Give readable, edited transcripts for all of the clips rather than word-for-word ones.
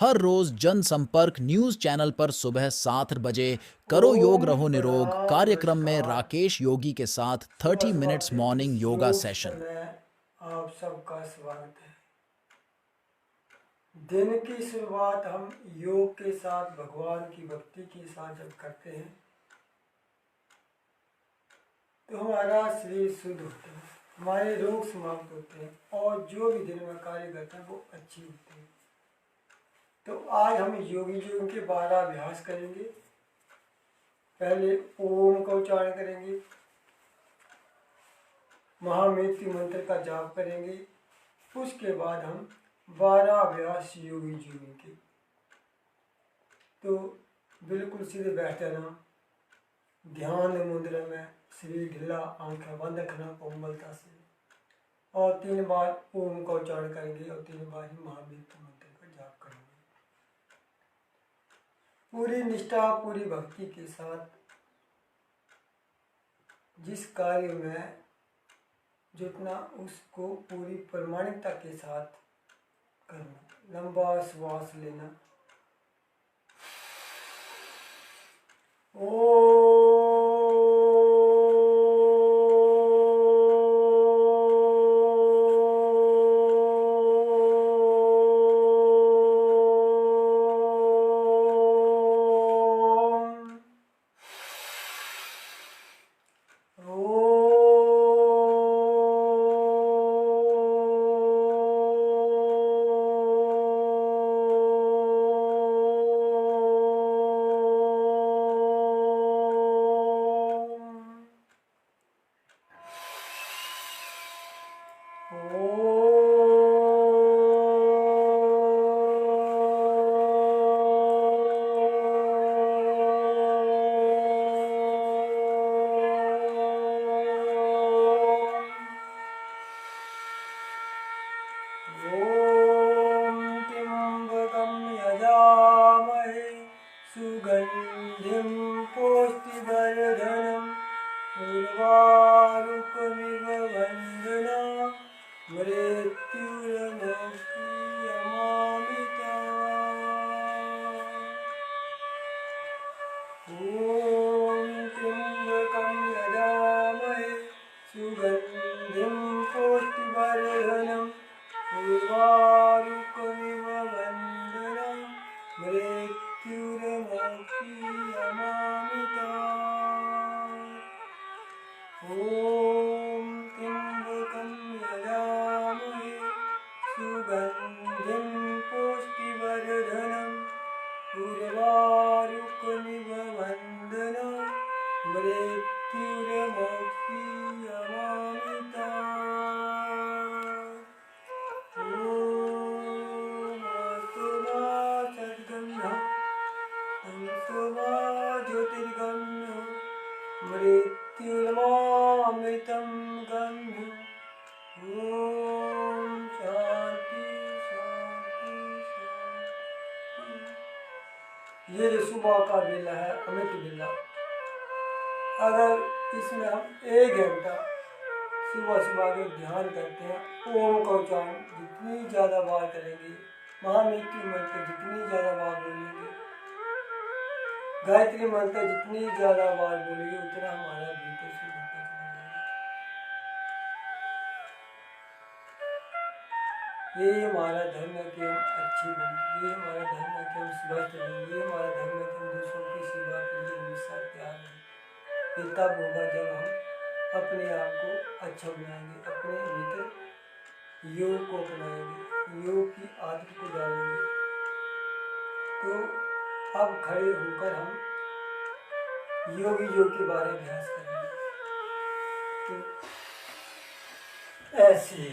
हर रोज जनसंपर्क news channel पर सुबह 7 बजे करो योग ओम रहो निरोग प्रणाम कार्यक्रम में नमस्कार। राकेश योगी के साथ सुबह 30 सुबह मिनट्स के मॉर्निंग इस योगा योग सेशन। समय आप सबका स्वागत है। दिन की शुरुआत हम योग के साथ भगवान की भक्ति के साथ जब करते हैं तो हमारा शरीर शुद्ध होता है, हमारे रोग समाप्त होते हैं और जो भी दिन में कार्य करते हैं वो अच्छी होते हैं। तो आज हम योगी योग के 12 अभ्यास करेंगे। पहले ओम का उच्चारण करेंगे, महामृत्यु मंत्र का जाप करेंगे, उसके बाद हम 12 अभ्यास योगी जीवन के। तो बिल्कुल सीधे बैठ जाना, ध्यान मुद्रा में शरीर ढीला, आंखें बंद रखना कोमलता से, और 3 बार ओम का उच्चारण करेंगे और 3 बार ही महामृत्यु मंत्र का जाप करेंगे। पूरी निष्ठा पूरी भक्ति के साथ जिस कार्य में जुटना उसको पूरी प्रामाणिकता के साथ करना। लंबा श्वास लेना। सुगंधिं पुष्टिवर्धनम् उर्वारुकमिव वन्दना मृत्युर्मुक्षीयमामृता। ॐ त्र्यम्बकं यजामहे सुगन्धिं पुष्टिवर्धनम् उर्वारुकमिव वन्दना मृत्युर्मुक्षीयमामृता। ॐ त्र्यम्बकं यजामहे सुगन्धिं पुष्टिवर्धनम् उर्वारुकमिव वन्दना मृत्युर्मुक्षीयमामृता। ॐ अस्तमा सद्गन्धः तमसोमा ज्योतिर्गम्यः मृत्युर्मामृतं गम्यः। ॐ शांति शांति शांति। ये जो सुबह का बेला है अमृत बेला, अगर इसमें हम 1 घंटा सुबह सुबह के ध्यान करते हैं, ओम का उच्चारण जितनी ज़्यादा बार करेंगे, महामृत्यु मंत्र जितनी ज़्यादा बार बोलेंगे, गायत्री मंत्र जितनी ज़्यादा बार बोलेंगे उतना हमारा भीतर से होता चला जाएगा। ये हमारा धर्म है कि हम अच्छे बने, ये हमारा धर्म है कि हम स्वस्थ रहें, ये हमारा धर्म है कि हम दूसरों की सेवा के लिए हमेशा तैयार रहें। ये तब होगा जब हम अपने आप को अच्छा बनाएंगे, अपने भीतर योग को अपनाएंगे, योग की आदत को डालेंगे। तो अब खड़े होकर हम योगी योग के बारे में अभ्यास करेंगे। तो ऐसे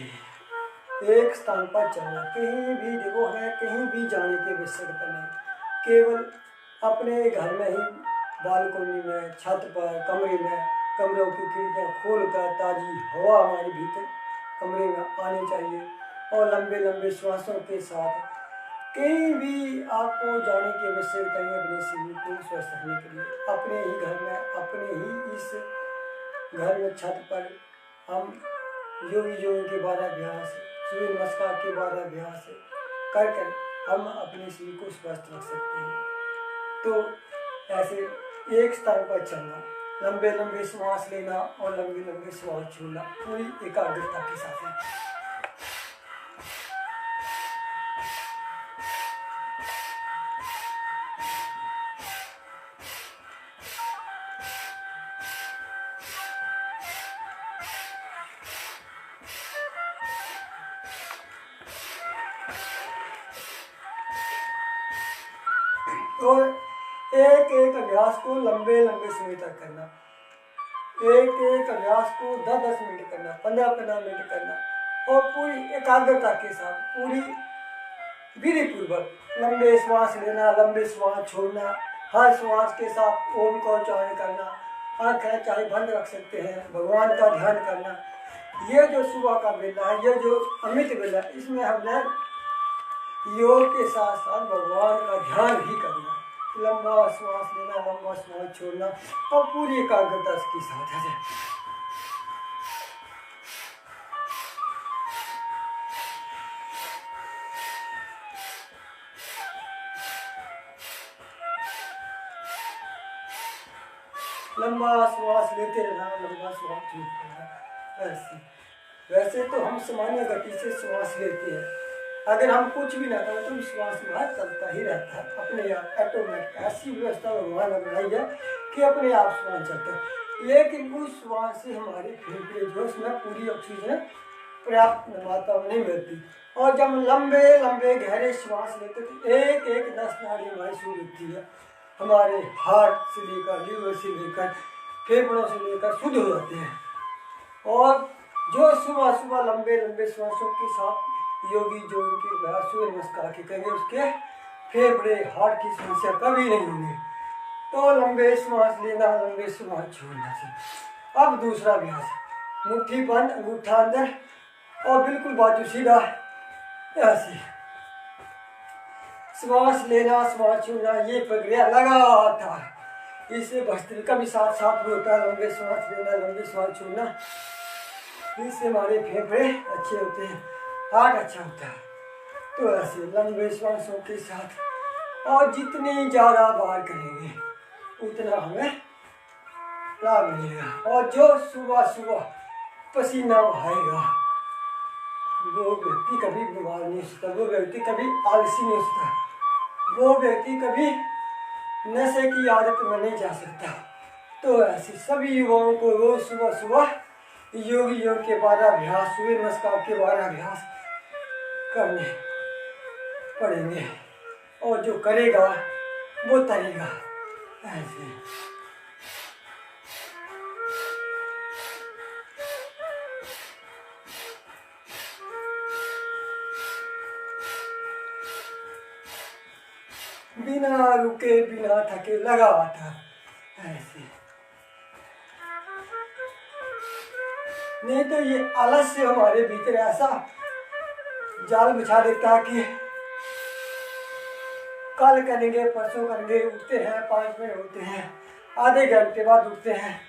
एक स्थान पर चलना, कहीं भी देखो हमें कहीं भी जाने की आवश्यकता नहीं, केवल अपने घर में ही बालकोनी में, छत पर, कमरे में, कमरों की खिड़कियाँ खोलकर ताज़ी हवा हमारे भीतर कमरे में आनी चाहिए और लंबे लंबे श्वासों के साथ कहीं भी आपको जाने की आवश्यकता नहीं। अपने शरीर को स्वस्थ रखने के लिए अपने ही घर में, अपने ही इस घर में छत पर हम योगी योगी के 12 अभ्यास, सूर्य नमस्कार के 12 अभ्यास कर कर हम अपने शरीर को स्वस्थ रख सकते हैं। तो ऐसे एक स्थान पर चलना, लंबे लंबे श्वास लेना और लंबे लंबे श्वास छोड़ना पूरी एकाग्रता के साथ है। और एक एक अभ्यास को लंबे लंबे समय तक करना, एक एक अभ्यास को 10-10 मिनट करना, 15-15 मिनट करना और पूरी एकाग्रता के साथ, पूरी विधि पूर्वक लंबे श्वास लेना, लंबे श्वास छोड़ना, हर श्वास के साथ ओम का उच्चारण करना, आंखें चाहे बंद रख सकते हैं, भगवान का ध्यान करना। ये जो सुबह का वेला है, ये जो अमृत वेला है, इसमें हमने योग के साथ साथ भगवान का ध्यान भी करना, लंबा श्वास लेना, लंबा श्वास छोड़ना और पूरी एकाग्रता के साथ है। लंबा श्वास लेते रहना, लंबा श्वास छोड़ते रहना। ऐसे वैसे तो हम सामान्य गति से श्वास लेते हैं, अगर हम कुछ भी ना करें तो श्वास हमारा चलता ही रहता है अपने आप, ऑटोमेटिक। ऐसी व्यवस्था भगवान ने बनाई है कि अपने आप श्वास चलता है। लेकिन उस श्वास से हमारे फेफड़े जो उसमें पूरी ऑक्सीजन पर्याप्त मात्रा में नहीं मिलती, और जब हम लंबे लंबे गहरे श्वास लेते तो एक एक नस नाड़ी हमारी शुरू होती है, हमारे हार्ट से लेकर, लीवर से लेकर, फेफड़ों से लेकर शुद्ध हो जाते हैं। और जो सुबह सुबह लंबे लंबे श्वासों के साथ योगी जो उनके अभ्यास सूर्य नमस्कार के करेंगे, उसके फेफड़े हार्ट की समस्या कभी नहीं होंगे। तो लंबे श्वास लेना, लंबे श्वास छोड़ना चाहिए। अब दूसरा अभ्यास, मुट्ठी बंद, अंगूठा अंदर और बिल्कुल बाजू सीधा, ऐसे श्वास लेना, श्वास छोड़ना, ये प्रक्रिया लगातार। इससे भस्त्रिका भी साथ साथ होता है, लंबे श्वास लेना, लंबे श्वास छोड़ना। इससे हमारे फेफड़े अच्छे होते हैं, हार्ट अच्छा होता है। तो ऐसे लंबे श्वासों के साथ, और जितनी ज़्यादा बार करेंगे उतना हमें लाभ मिलेगा। और जो सुबह सुबह पसीना बहाएगा वो व्यक्ति कभी बीमार नहीं होता, वो व्यक्ति कभी आलसी नहीं होता, वो व्यक्ति कभी नशे की आदत में नहीं जा सकता। तो ऐसे सभी युवाओं को रोज सुबह सुबह योगी योग के 12 अभ्यास, सूर्य नमस्कार के 12 अभ्यास करने पड़ेंगे, और जो करेगा वो तरेगा। ऐसे बिना रुके बिना थके लगातार ऐसे, नहीं तो ये आलस्य हमारे भीतर ऐसा जाल बिछा देता है कि कल करेंगे, परसों करेंगे, उठते हैं 5 मिनट होते हैं, आधे घंटे बाद उठते हैं,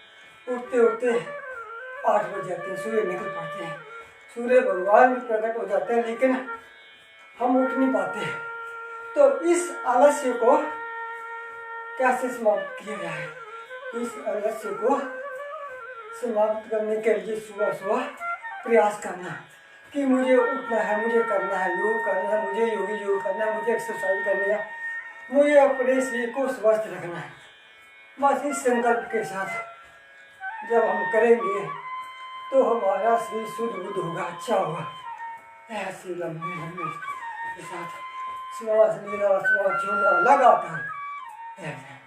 उठते उठते 8 बज जाते हैं, सूर्य निकल पड़ते हैं, सूर्य भगवान भी प्रकट हो जाते हैं, लेकिन हम उठ नहीं पाते। तो इस आलस्य को कैसे समाप्त किया जाए? इस आलस्य को समाप्त करने के लिए सुबह सुबह प्रयास करना कि मुझे उठना है, मुझे करना है, योग करना है, मुझे योगी योग करना है, मुझे एक्सरसाइज करनी है, मुझे अपने शरीर को स्वस्थ रखना है। बस इस संकल्प के साथ जब हम करेंगे तो हमारा शरीर शुद्ध बुद्ध होगा, अच्छा होगा। ऐसे लंबे लंबे के साथ श्वास लेना, श्वास छोड़ना लगातार। ऐसे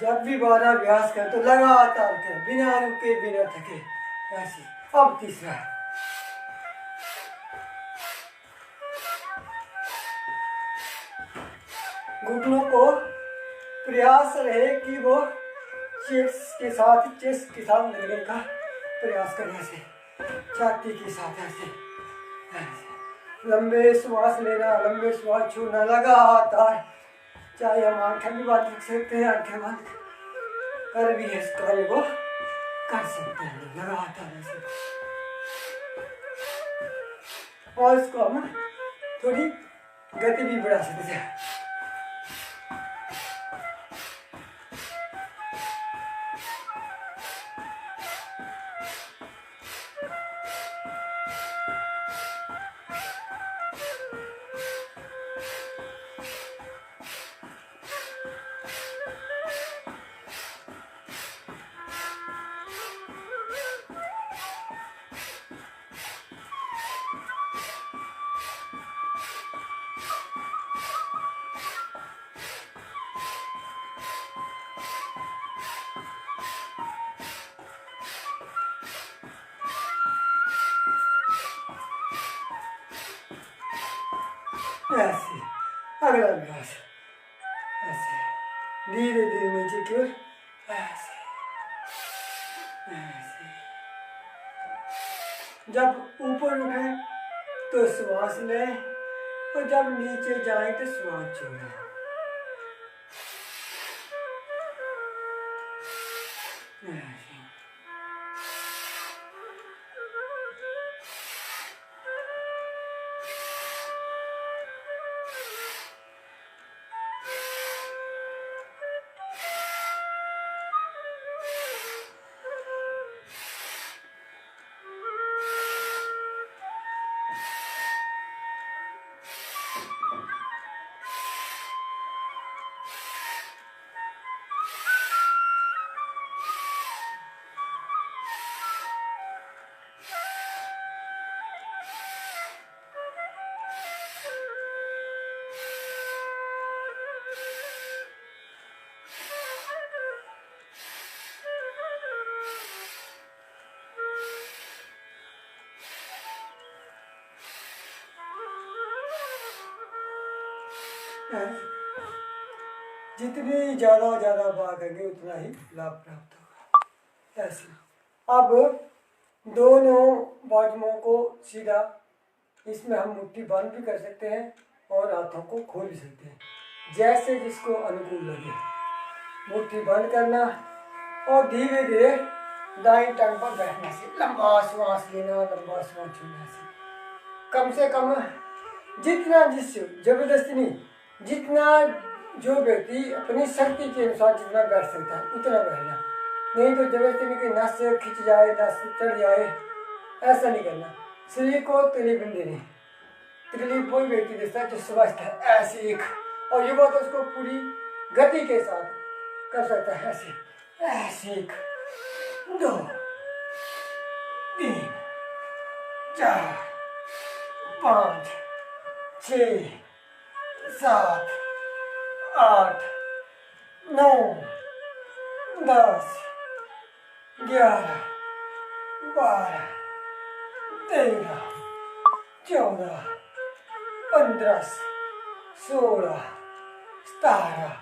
जब भी 12 अभ्यास कर तो लगातार कर, बिना रुके बिना थके। ऐसे अब तीसरा, घुटनों को प्रयास रहे कि वो चेस्ट के साथ लगने का प्रयास करें, ऐसे छाती के साथ ऐसे लंबे श्वास लेना, लंबे श्वास छोड़ना लगातार। चाहे हम आंखें भी बंद रख सकते हैं, आंखें बंद कर भी इस कार्य को कर सकते हैं लगातार ऐसे। और इसको हम थोड़ी गति भी बढ़ा सकते हैं। ऐसे अगला अभ्यास, ऐसे धीरे धीरे नीचे की ओर, ऐसे ऐसे। जब ऊपर उठे तो श्वास लें और जब नीचे जाए तो श्वास छोड़ें। ऐसे जितनी ज्यादा भागेंगे उतना ही लाभ प्राप्त होगा। ऐसे अब दोनों बाजुओं को सीधा, इसमें हम मुट्ठी बंद भी कर सकते हैं और हाथों को खोल भी सकते हैं, जैसे जिसको अनुकूल लगे। मुट्ठी बंद करना और धीरे धीरे दाईं टांग पर बैठने से लंबा श्वास लेना, लंबा श्वास छोड़ने से कम जितना, जिससे जबरदस्ती नहीं, जितना जो व्यक्ति अपनी शक्ति के अनुसार जितना बैठ सकता है उतना बैठना, नहीं तो जबरदस्ती नहीं कि नस खिंच जाए, नस चढ़ जाए, ऐसा नहीं करना। शरीर को तकलीफ नहीं देनी। तकलीफ वही व्यक्ति देता है जो स्वस्थ है। ऐसे एक, और ये बात उसको पूरी गति के साथ कर सकता है। ऐसे 1 2 3 4 5 6 7 8 9 10 11 12 13 14 15 16 17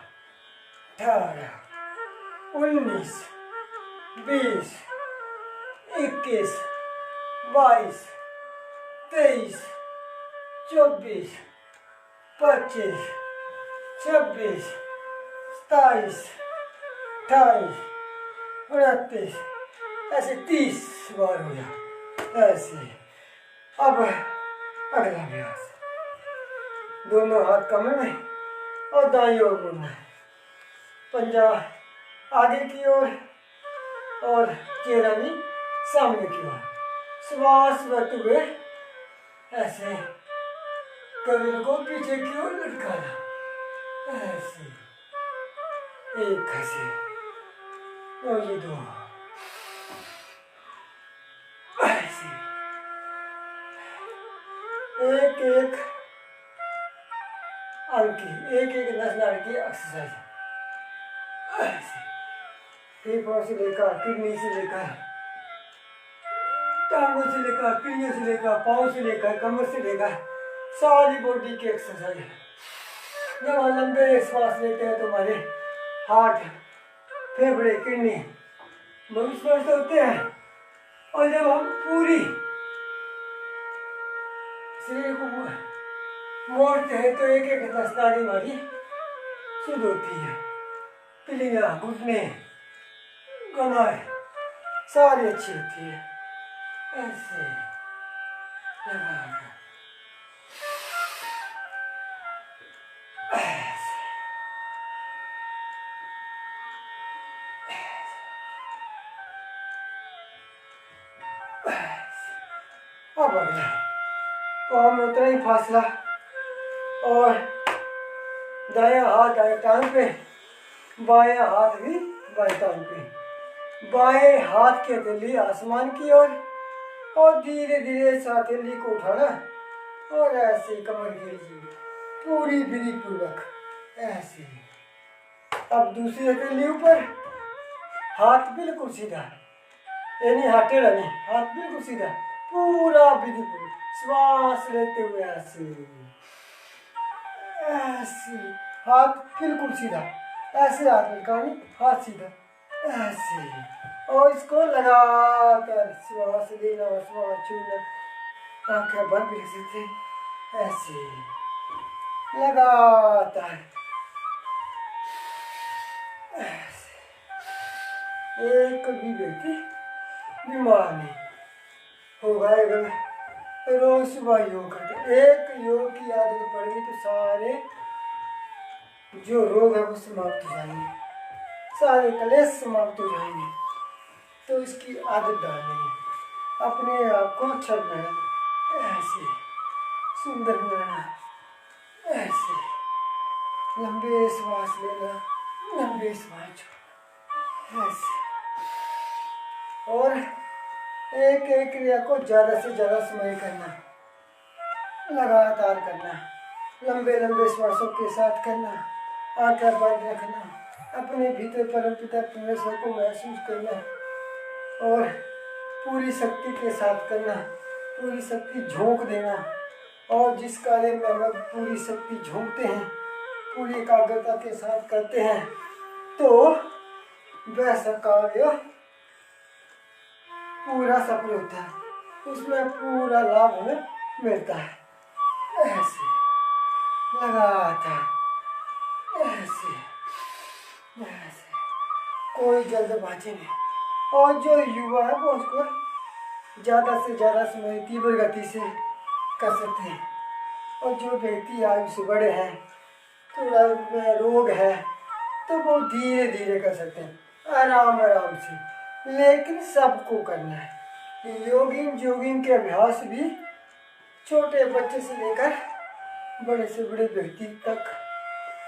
18 19 20 21 22 23 24 25 26 27 28 29, ऐसे 30 बार हो गया। ऐसे अब अगला अभ्यास, दोनों हाथ कमर में और दाईं ओर मुड़ना है, पंजा आगे की ओर और चेहरा भी सामने की ओर। श्वास लेते हुए ऐसे कमर को पीछे की ओर लटकाना। ऐसे एक, ऐसे और ये 2, ऐसे एक अंग की, एक नस नाड़ी की एक्सरसाइज। ऐसे फेफड़ों से लेकर, किडनी से लेकर, टांगों से लेकर, पीढ़ियों से लेकर, पाँव से लेकर, कमर से लेकर, सारी बॉडी की एक्सरसाइज है। जब हम लंबे श्वास लेते हैं तो हमारे हार्ट, फेफड़े, किडनी बहुत स्वस्थ होते हैं, और जब हम पूरी शरीर को मोड़ते हैं तो एक नस नाड़ी हमारी शुद्ध होती है। पिलियाँ, घुटने, कमर सारी अच्छी होती है। ऐसे अब आ गया पाँव में उतना ही फासला और दायां हाथ दाएं टांग पे, बायां हाथ भी बाएं टांग पे, बाएं हाथ की हथेली आसमान की ओर और धीरे धीरे इस हथेली को उठाना और ऐसे कमर के नीचे पूरी विधि पूर्वक ऐसे। अब दूसरी हथेली ऊपर, हाथ बिल्कुल सीधा, यानी हाथ टेढ़ा नहीं, हाथ बिल्कुल सीधा, पूरा विधि पूर्वक श्वास लेते हुए ऐसे ऐसे, हाथ बिल्कुल सीधा, ऐसे हाथ निकालनी, हाथ सीधा ऐसे, और इसको लगातार श्वास लेना, श्वास छोड़ना, आंखें बंद भी कर सकते ऐसे लगातार ऐसे। एक भी व्यक्ति बीमार नहीं होगा अगर रोज सुबह योग करते। एक योग की आदत पड़ेगी तो सारे जो रोग है वो समाप्त हो जाएंगे, सारे कलेश समाप्त हो जाएंगे। तो इसकी आदत डालनी है, अपने आप को अच्छा बनाना, ऐसे सुंदर बनाना, ऐसे लंबे श्वास लेना, लंबे श्वास छोड़ना, ऐसे। और एक एक क्रिया को ज़्यादा से ज़्यादा समय करना, लगातार करना, लंबे लंबे श्वासों के साथ करना, आंखें बंद रखना, अपने भीतर परमपिता परमेश्वर को महसूस करना और पूरी शक्ति के साथ करना, पूरी शक्ति झोंक देना। और जिस कार्य में हम पूरी शक्ति झोंकते हैं, पूरी एकाग्रता के साथ करते हैं, तो वैसा कार्य पूरा सफल होता है, उसमें पूरा लाभ हमें मिलता है। ऐसे लगातार ऐसे ऐसे, कोई जल्दबाजी नहीं। और जो युवा है वो उसको ज़्यादा से ज़्यादा समय तीव्र गति से कर सकते हैं, और जो व्यक्ति आयु से बड़े हैं, थोड़ा उनमें रोग है, तो वो धीरे धीरे कर सकते हैं, आराम आराम से। लेकिन सबको करना है। योगिन जोगिन के अभ्यास भी छोटे बच्चे से लेकर बड़े से बड़े व्यक्ति तक,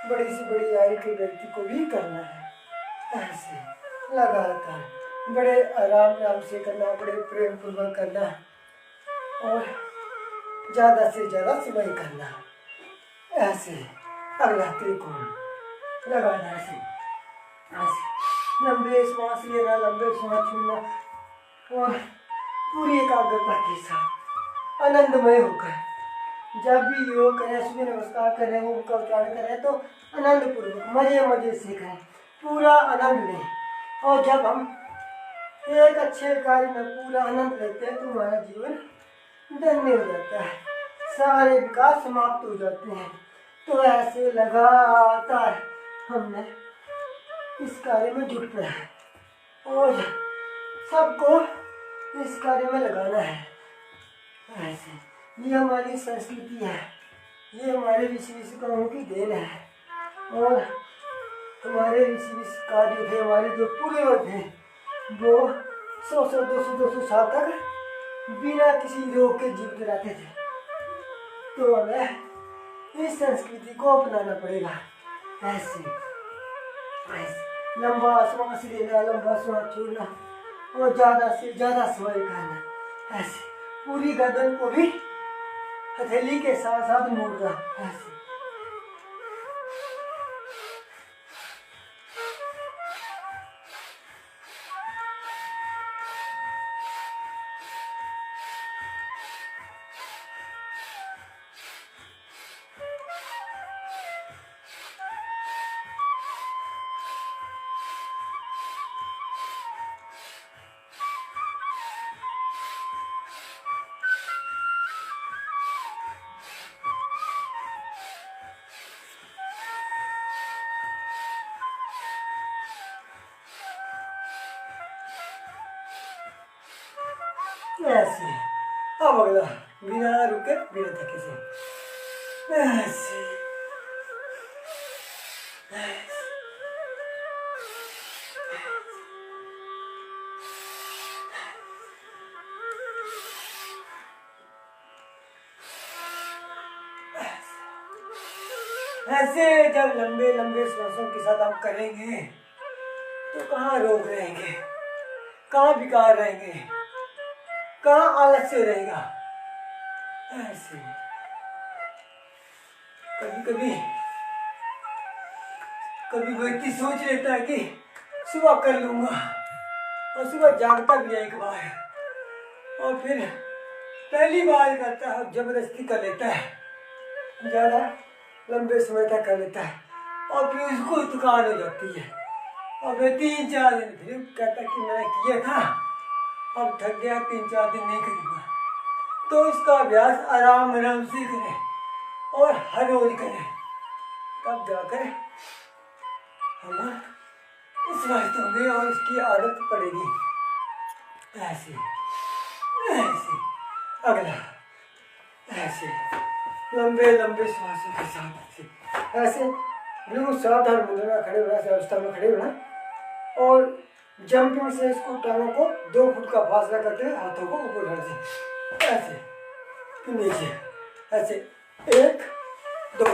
बड़ी से बड़ी आयु के व्यक्ति को भी करना है। ऐसे लगातार बड़े आराम आराम से करना, बड़े प्रेम पूर्वक करना और ज़्यादा से ज़्यादा समय करना। ऐसे अगला त्रिकोण लगाना, ऐसे ऐसे लंबे श्वास लेना, लंबे श्वास छोड़ना और पूरी एकाग्रता के साथ आनंदमय होकर जब भी योग करें, सूर्य नमस्कार करें, ओम का उच्चारण करें तो आनंद पूर्वक मजे मजे से करें, पूरा आनंद लें। और जब हम एक अच्छे कार्य में पूरा आनंद लेते हैं तो हमारा जीवन धन्य हो जाता है, सारे विकार समाप्त हो जाते हैं। तो ऐसे लगातार हमने इस कार्य में जुटना है और सबको इस कार्य में लगाना है। ऐसे ये हमारी संस्कृति है, ये हमारे ऋषि ऋषिकारों की देन है। और हमारे ऋषि ऋषिकार जो थे, हमारे जो पूर्वज थे, वो 100 200 साल तक बिना किसी रोग के जीवित रहते थे। तो हमें इस संस्कृति को अपनाना पड़ेगा। ऐसे ऐसे लंबा श्वास लेना, लंबा श्वास छोड़ना और ज़्यादा से ज़्यादा समय करना। ऐसे पूरी गर्दन को भी हथेली के साथ साथ मोड़ना। ऐसे ऐसे। अब अगला बिना रुके बिना थके से ऐसे ऐसे जब लंबे लंबे श्वासों के साथ हम करेंगे तो कहाँ रोग रहेंगे, कहाँ विकार रहेंगे, कहाँ आलस्य रहेगा। ऐसे कभी कभी कभी व्यक्ति सोच लेता है कि सुबह कर लूंगा और सुबह जागता भी है एक बार और फिर पहली बार करता है जबरदस्ती कर लेता है, ज़्यादा लंबे समय तक कर लेता है और फिर उसको थकान हो जाती है और फिर 3-4 दिन फिर कहता कि मैंने किया था, अब थक गया, 3-4 दिन नहीं करूँगा। तो इसका अभ्यास आराम आराम से करें और हर रोज करें, तब जाकर हम स्वस्थ होंगे और इसकी आदत पड़ेगी। ऐसे ऐसे अगला ऐसे लंबे लंबे श्वासों के साथ ऐसे बिल्कुल सावधान मुद्रा खड़े होना, ऐसे अवस्था में खड़े होना और जंपिंग से इसको टांगों को 2 फुट का फासला करके हाथों को ऊपर उठाने से ऐसे फिर नीचे ऐसे 1 2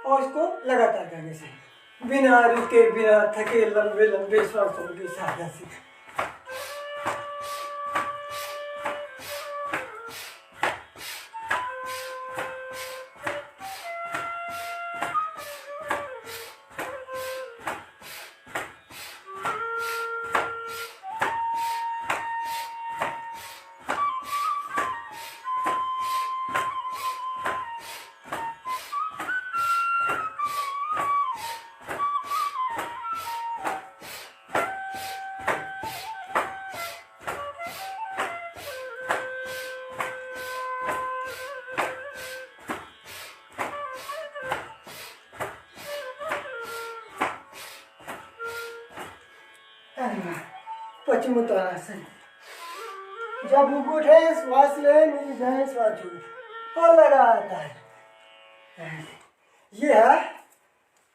और इसको लगातार करने से बिना रुके बिना थके लंबे लंबे श्वासों के साथ ऐसे। पश्चिमोत्तानासन, जब उठे श्वास ले, नीचे जाए श्वास छोड़े और लगाता है। ये है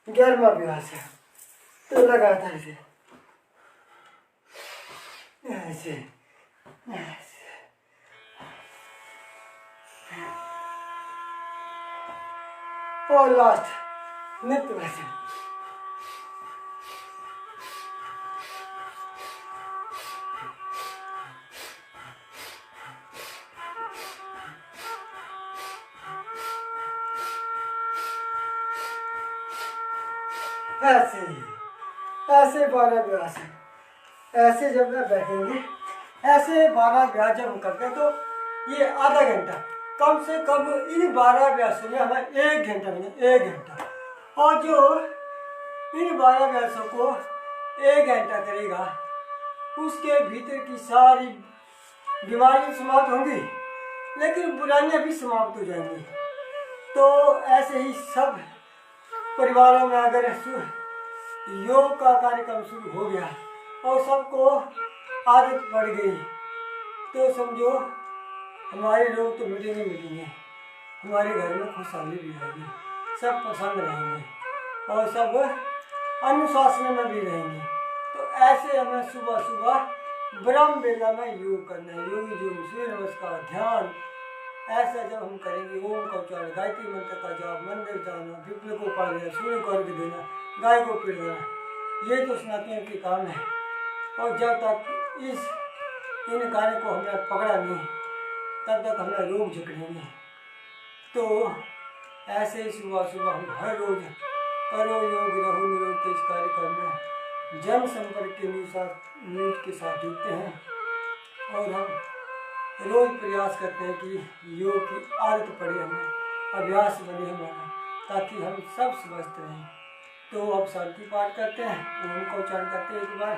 11वां अभ्यास है, तो लगाता है ऐसे ऐसे ऐसे और लास्ट नित्य वैसे। ऐसे ऐसे 12 अभ्यास है। ऐसे जब मैं बैठेंगे, ऐसे 12 अभ्यास जब हम करते हैं तो ये आधा घंटा कम से कम इन 12 अभ्यासों में हमें 1 घंटा मिले, 1 घंटा। और जो इन 12 अभ्यासों को 1 घंटा करेगा उसके भीतर की सारी बीमारियां समाप्त होंगी, लेकिन बुराइयां भी समाप्त हो जाएंगी। तो ऐसे ही सब परिवारों में अगर योग का कार्यक्रम शुरू हो गया और सबको आदत पड़ गई तो समझो हमारे लोग तो मिटेंगे, हमारे घर में खुशहाली भी आएगी, सब पसंद रहेंगे और सब अनुशासन में भी रहेंगे। तो ऐसे हमें सुबह सुबह ब्रह्म बेला में योग करना है, योगी योग, सूर्य नमस्कार, ध्यान। ऐसा जब हम करेंगे, ओम का उच्चारण, गायत्री मंत्र का जाप, मंदिर जाना, विप्ल को पढ़ देना, सूर्य को अर्घ देना, गाय को पीट देना, ये तो सनातनियों के काम है। और जब तक इन कार्य को हमने पकड़ा नहीं तब तक हमें रोग झकड़ेंगे। तो ऐसे ही सुबह सुबह हम हर रोज करो योग रहो निरोग के इस कार्यक्रम में जन संपर्क के न्यूज के साथ जुड़ते हैं और हम रोज प्रयास करते हैं कि योग की आदत पड़े, हमें अभ्यास बने हमारा, ताकि हम सब स्वस्थ रहें। तो अब शांति पाठ करते हैं, ओम का उच्चारण करते हैं एक बार।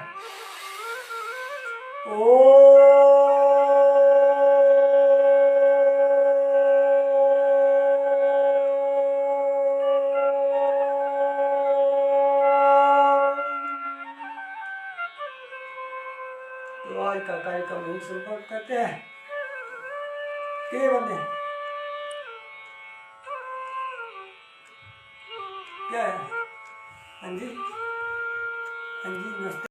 तो आज का कार्यक्रम यही संपर्क करते हैं। केवल क्या है हाँ जी, हाँ जी, नमस्ते।